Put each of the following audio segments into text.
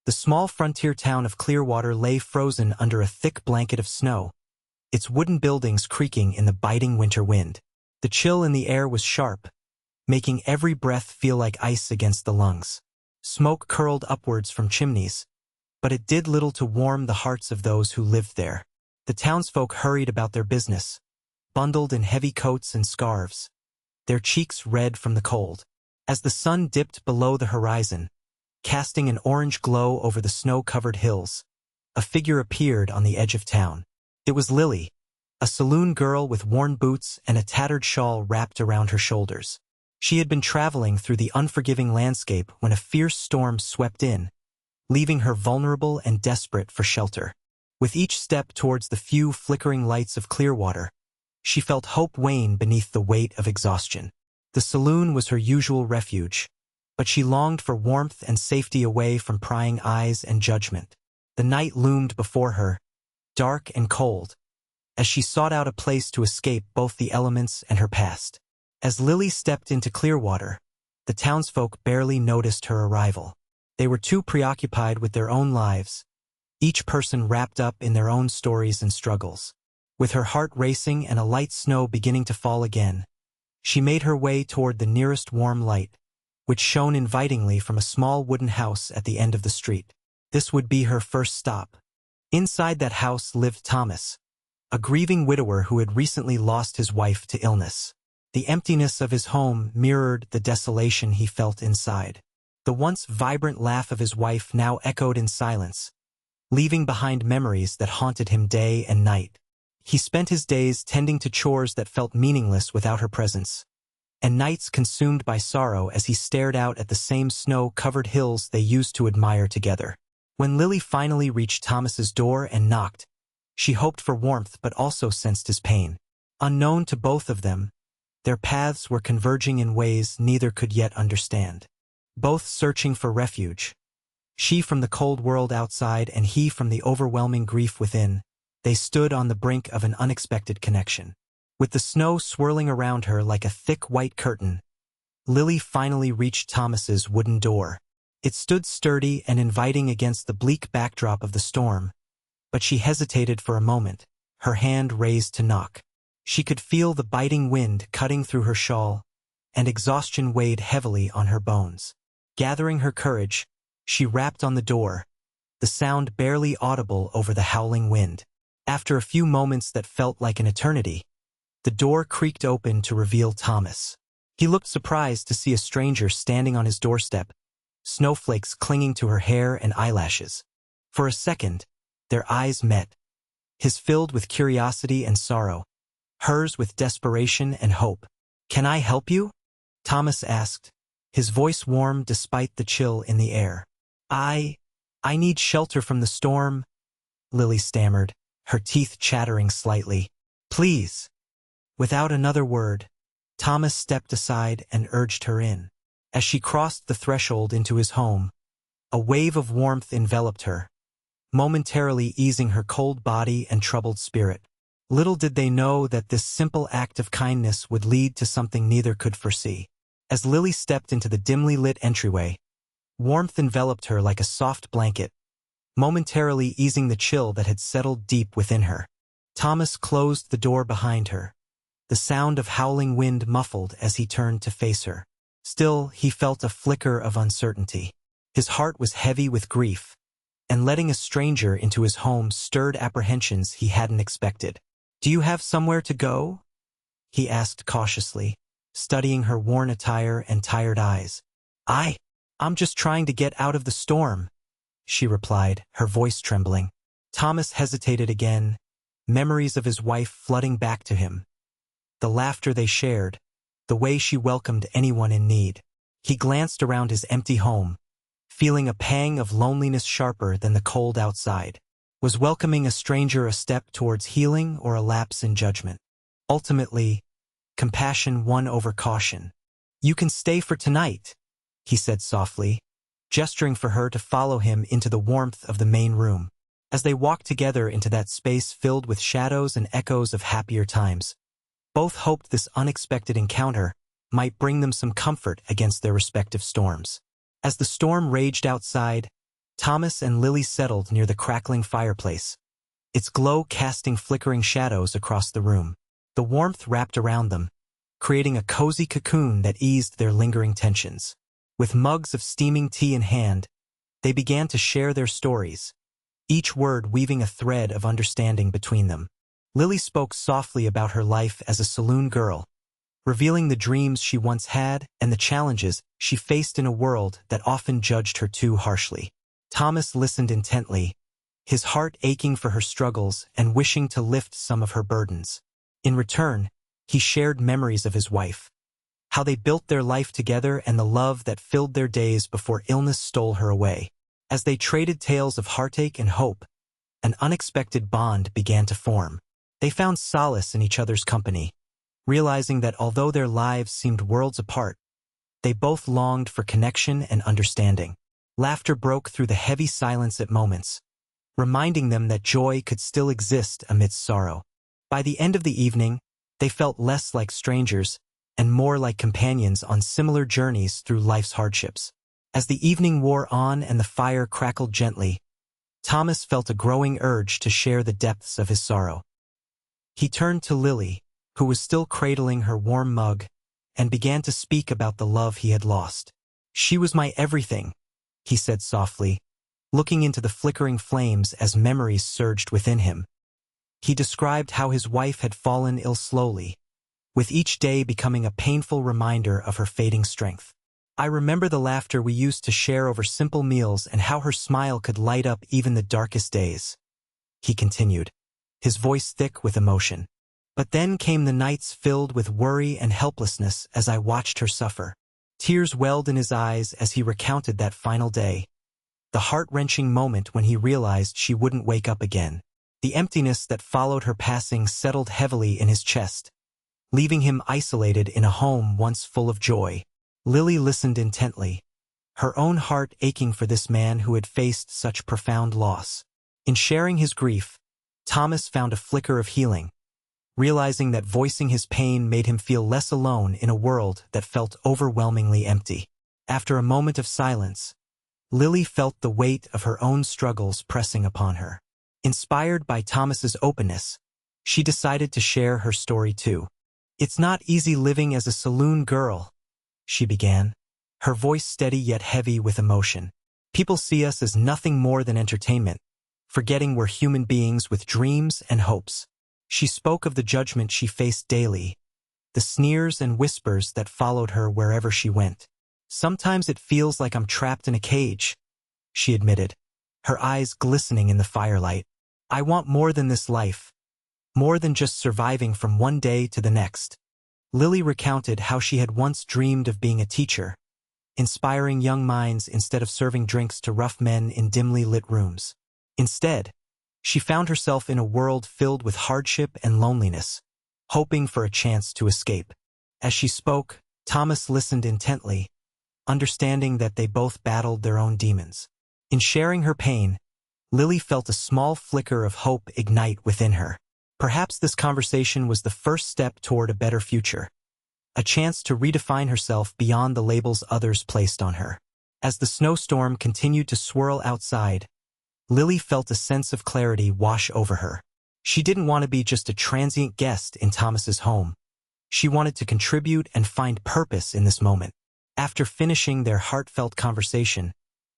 The small frontier town of Clearwater lay frozen under a thick blanket of snow, its wooden buildings creaking in the biting winter wind. The chill in the air was sharp, making every breath feel like ice against the lungs. Smoke curled upwards from chimneys, but it did little to warm the hearts of those who lived there. The townsfolk hurried about their business, bundled in heavy coats and scarves, their cheeks red from the cold. As the sun dipped below the horizon, casting an orange glow over the snow-covered hills, a figure appeared on the edge of town. It was Lily, a saloon girl with worn boots and a tattered shawl wrapped around her shoulders. She had been traveling through the unforgiving landscape when a fierce storm swept in, leaving her vulnerable and desperate for shelter. With each step towards the few flickering lights of Clearwater, she felt hope wane beneath the weight of exhaustion. The saloon was her usual refuge, but she longed for warmth and safety away from prying eyes and judgment. The night loomed before her, dark and cold, as she sought out a place to escape both the elements and her past. As Lily stepped into Clearwater, the townsfolk barely noticed her arrival. They were too preoccupied with their own lives, each person wrapped up in their own stories and struggles. With her heart racing and a light snow beginning to fall again, she made her way toward the nearest warm light, which shone invitingly from a small wooden house at the end of the street. This would be her first stop. Inside that house lived Thomas, a grieving widower who had recently lost his wife to illness. The emptiness of his home mirrored the desolation he felt inside. The once vibrant laugh of his wife now echoed in silence, leaving behind memories that haunted him day and night. He spent his days tending to chores that felt meaningless without her presence, and nights consumed by sorrow as he stared out at the same snow-covered hills they used to admire together. When Lily finally reached Thomas's door and knocked, she hoped for warmth but also sensed his pain. Unknown to both of them, their paths were converging in ways neither could yet understand. Both searching for refuge, she from the cold world outside and he from the overwhelming grief within, they stood on the brink of an unexpected connection. With the snow swirling around her like a thick white curtain, Lily finally reached Thomas's wooden door. It stood sturdy and inviting against the bleak backdrop of the storm, but she hesitated for a moment, her hand raised to knock. She could feel the biting wind cutting through her shawl, and exhaustion weighed heavily on her bones. Gathering her courage, she rapped on the door, the sound barely audible over the howling wind. After a few moments that felt like an eternity, the door creaked open to reveal Thomas. He looked surprised to see a stranger standing on his doorstep, snowflakes clinging to her hair and eyelashes. For a second, their eyes met, his filled with curiosity and sorrow, hers with desperation and hope. "Can I help you?" Thomas asked, his voice warm despite the chill in the air. I need shelter from the storm," Lily stammered, her teeth chattering slightly. "Please." Without another word, Thomas stepped aside and urged her in. As she crossed the threshold into his home, a wave of warmth enveloped her, momentarily easing her cold body and troubled spirit. Little did they know that this simple act of kindness would lead to something neither could foresee. As Lily stepped into the dimly lit entryway, warmth enveloped her like a soft blanket, momentarily easing the chill that had settled deep within her. Thomas closed the door behind her, the sound of howling wind muffled as he turned to face her. Still, he felt a flicker of uncertainty. His heart was heavy with grief, and letting a stranger into his home stirred apprehensions he hadn't expected. "Do you have somewhere to go?" he asked cautiously, studying her worn attire and tired eyes. I'm just trying to get out of the storm," she replied, her voice trembling. Thomas hesitated again, memories of his wife flooding back to him, the laughter they shared, the way she welcomed anyone in need. He glanced around his empty home, feeling a pang of loneliness sharper than the cold outside. Was welcoming a stranger a step towards healing or a lapse in judgment? Ultimately, compassion won over caution. "You can stay for tonight," he said softly, gesturing for her to follow him into the warmth of the main room. As they walked together into that space filled with shadows and echoes of happier times, both hoped this unexpected encounter might bring them some comfort against their respective storms. As the storm raged outside, Thomas and Lily settled near the crackling fireplace, its glow casting flickering shadows across the room. The warmth wrapped around them, creating a cozy cocoon that eased their lingering tensions. With mugs of steaming tea in hand, they began to share their stories, each word weaving a thread of understanding between them. Lily spoke softly about her life as a saloon girl, revealing the dreams she once had and the challenges she faced in a world that often judged her too harshly. Thomas listened intently, his heart aching for her struggles and wishing to lift some of her burdens. In return, he shared memories of his wife, how they built their life together and the love that filled their days before illness stole her away. As they traded tales of heartache and hope, an unexpected bond began to form. They found solace in each other's company, realizing that although their lives seemed worlds apart, they both longed for connection and understanding. Laughter broke through the heavy silence at moments, reminding them that joy could still exist amidst sorrow. By the end of the evening, they felt less like strangers and more like companions on similar journeys through life's hardships. As the evening wore on and the fire crackled gently, Thomas felt a growing urge to share the depths of his sorrow. He turned to Lily, who was still cradling her warm mug, and began to speak about the love he had lost. "She was my everything," he said softly, looking into the flickering flames as memories surged within him. He described how his wife had fallen ill slowly, with each day becoming a painful reminder of her fading strength. "I remember the laughter we used to share over simple meals and how her smile could light up even the darkest days," he continued, his voice thick with emotion. "But then came the nights filled with worry and helplessness as I watched her suffer." Tears welled in his eyes as he recounted that final day, the heart-wrenching moment when he realized she wouldn't wake up again. The emptiness that followed her passing settled heavily in his chest, leaving him isolated in a home once full of joy. Lily listened intently, her own heart aching for this man who had faced such profound loss. In sharing his grief, Thomas found a flicker of healing, realizing that voicing his pain made him feel less alone in a world that felt overwhelmingly empty. After a moment of silence, Lily felt the weight of her own struggles pressing upon her. Inspired by Thomas's openness, she decided to share her story too. "It's not easy living as a saloon girl," she began, her voice steady yet heavy with emotion. "People see us as nothing more than entertainment, forgetting we're human beings with dreams and hopes." She spoke of the judgment she faced daily, the sneers and whispers that followed her wherever she went. "Sometimes it feels like I'm trapped in a cage," she admitted, her eyes glistening in the firelight. "I want more than this life, more than just surviving from one day to the next." Lily recounted how she had once dreamed of being a teacher, inspiring young minds instead of serving drinks to rough men in dimly lit rooms. Instead, she found herself in a world filled with hardship and loneliness, hoping for a chance to escape. As she spoke, Thomas listened intently, understanding that they both battled their own demons. In sharing her pain, Lily felt a small flicker of hope ignite within her. Perhaps this conversation was the first step toward a better future, a chance to redefine herself beyond the labels others placed on her. As the snowstorm continued to swirl outside, Lily felt a sense of clarity wash over her. She didn't want to be just a transient guest in Thomas's home. She wanted to contribute and find purpose in this moment. After finishing their heartfelt conversation,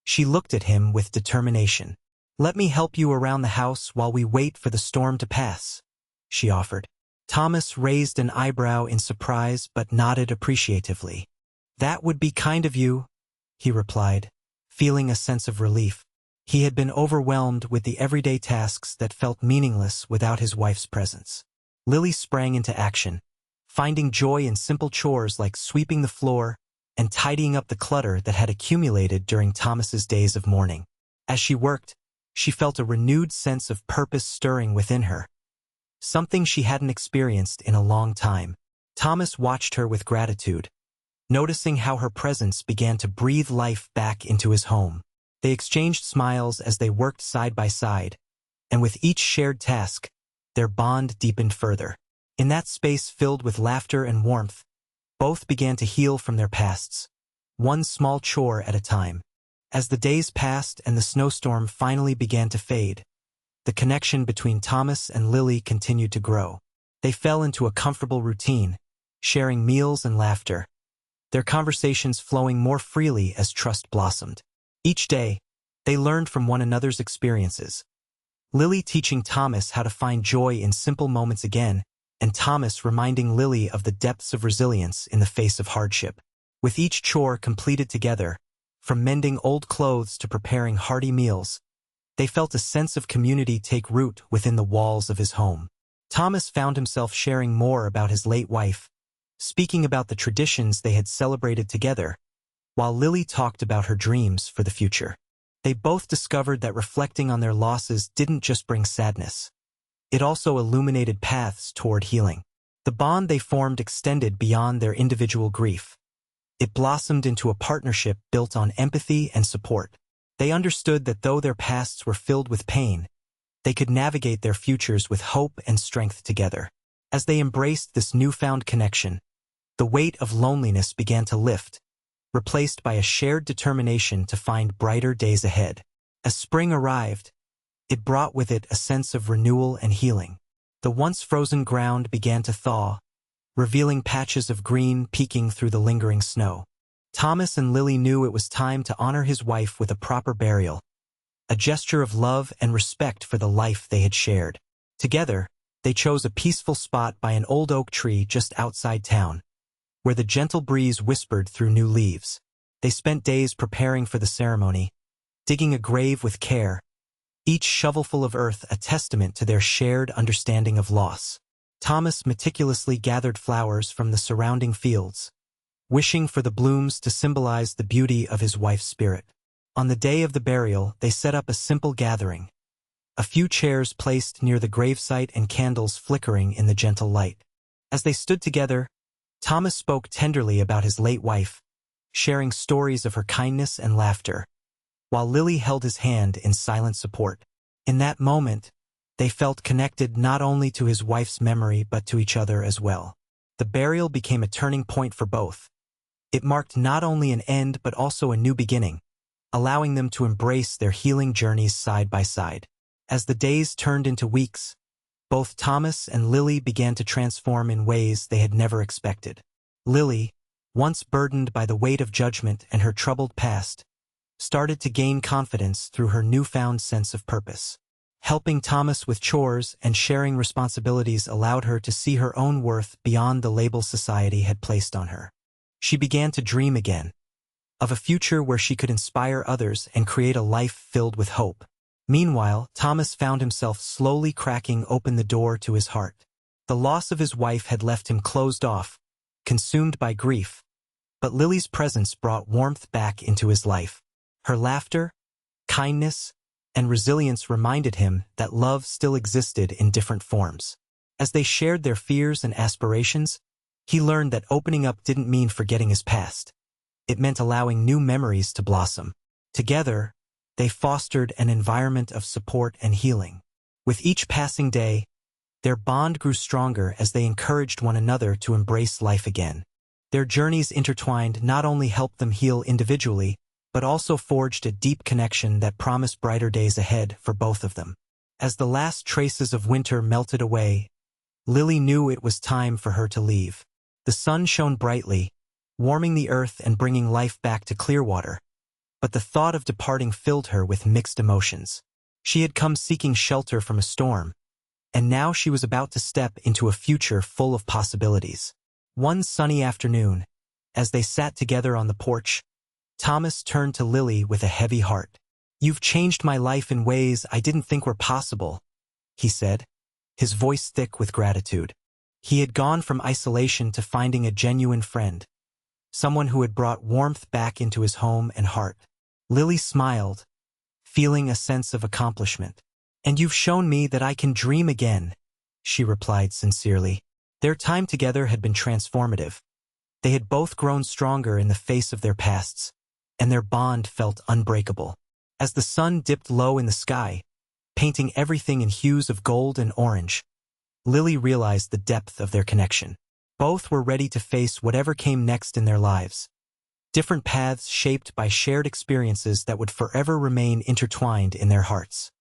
she looked at him with determination. "Let me help you around the house while we wait for the storm to pass," she offered. Thomas raised an eyebrow in surprise but nodded appreciatively. "That would be kind of you," he replied, feeling a sense of relief. He had been overwhelmed with the everyday tasks that felt meaningless without his wife's presence. Lily sprang into action, finding joy in simple chores like sweeping the floor and tidying up the clutter that had accumulated during Thomas's days of mourning. As she worked, she felt a renewed sense of purpose stirring within her, something she hadn't experienced in a long time. Thomas watched her with gratitude, noticing how her presence began to breathe life back into his home. They exchanged smiles as they worked side by side, and with each shared task, their bond deepened further. In that space filled with laughter and warmth, both began to heal from their pasts, one small chore at a time. As the days passed and the snowstorm finally began to fade, the connection between Thomas and Lily continued to grow. They fell into a comfortable routine, sharing meals and laughter, their conversations flowing more freely as trust blossomed. Each day, they learned from one another's experiences, Lily teaching Thomas how to find joy in simple moments again, and Thomas reminding Lily of the depths of resilience in the face of hardship. With each chore completed together, from mending old clothes to preparing hearty meals, they felt a sense of community take root within the walls of his home. Thomas found himself sharing more about his late wife, speaking about the traditions they had celebrated together, while Lily talked about her dreams for the future. They both discovered that reflecting on their losses didn't just bring sadness. It also illuminated paths toward healing. The bond they formed extended beyond their individual grief. It blossomed into a partnership built on empathy and support. They understood that though their pasts were filled with pain, they could navigate their futures with hope and strength together. As they embraced this newfound connection, the weight of loneliness began to lift, replaced by a shared determination to find brighter days ahead. As spring arrived, it brought with it a sense of renewal and healing. The once frozen ground began to thaw, revealing patches of green peeking through the lingering snow. Thomas and Lily knew it was time to honor his wife with a proper burial, a gesture of love and respect for the life they had shared. Together, they chose a peaceful spot by an old oak tree just outside town, where the gentle breeze whispered through new leaves. They spent days preparing for the ceremony, digging a grave with care, each shovelful of earth a testament to their shared understanding of loss. Thomas meticulously gathered flowers from the surrounding fields, wishing for the blooms to symbolize the beauty of his wife's spirit. On the day of the burial, they set up a simple gathering, a few chairs placed near the gravesite and candles flickering in the gentle light. As they stood together, Thomas spoke tenderly about his late wife, sharing stories of her kindness and laughter, while Lily held his hand in silent support. In that moment, they felt connected not only to his wife's memory but to each other as well. The burial became a turning point for both. It marked not only an end but also a new beginning, allowing them to embrace their healing journeys side by side. As the days turned into weeks, both Thomas and Lily began to transform in ways they had never expected. Lily, once burdened by the weight of judgment and her troubled past, started to gain confidence through her newfound sense of purpose. Helping Thomas with chores and sharing responsibilities allowed her to see her own worth beyond the label society had placed on her. She began to dream again, of a future where she could inspire others and create a life filled with hope. Meanwhile, Thomas found himself slowly cracking open the door to his heart. The loss of his wife had left him closed off, consumed by grief, but Lily's presence brought warmth back into his life. Her laughter, kindness, and resilience reminded him that love still existed in different forms. As they shared their fears and aspirations, he learned that opening up didn't mean forgetting his past. It meant allowing new memories to blossom. Together, they fostered an environment of support and healing. With each passing day, their bond grew stronger as they encouraged one another to embrace life again. Their journeys intertwined not only helped them heal individually, but also forged a deep connection that promised brighter days ahead for both of them. As the last traces of winter melted away, Lily knew it was time for her to leave. The sun shone brightly, warming the earth and bringing life back to Clearwater, but the thought of departing filled her with mixed emotions. She had come seeking shelter from a storm, and now she was about to step into a future full of possibilities. One sunny afternoon, as they sat together on the porch, Thomas turned to Lily with a heavy heart. "You've changed my life in ways I didn't think were possible," he said, his voice thick with gratitude. He had gone from isolation to finding a genuine friend, someone who had brought warmth back into his home and heart. Lily smiled, feeling a sense of accomplishment. "And you've shown me that I can dream again," she replied sincerely. Their time together had been transformative. They had both grown stronger in the face of their pasts, and their bond felt unbreakable. As the sun dipped low in the sky, painting everything in hues of gold and orange, Lily realized the depth of their connection. Both were ready to face whatever came next in their lives, different paths shaped by shared experiences that would forever remain intertwined in their hearts.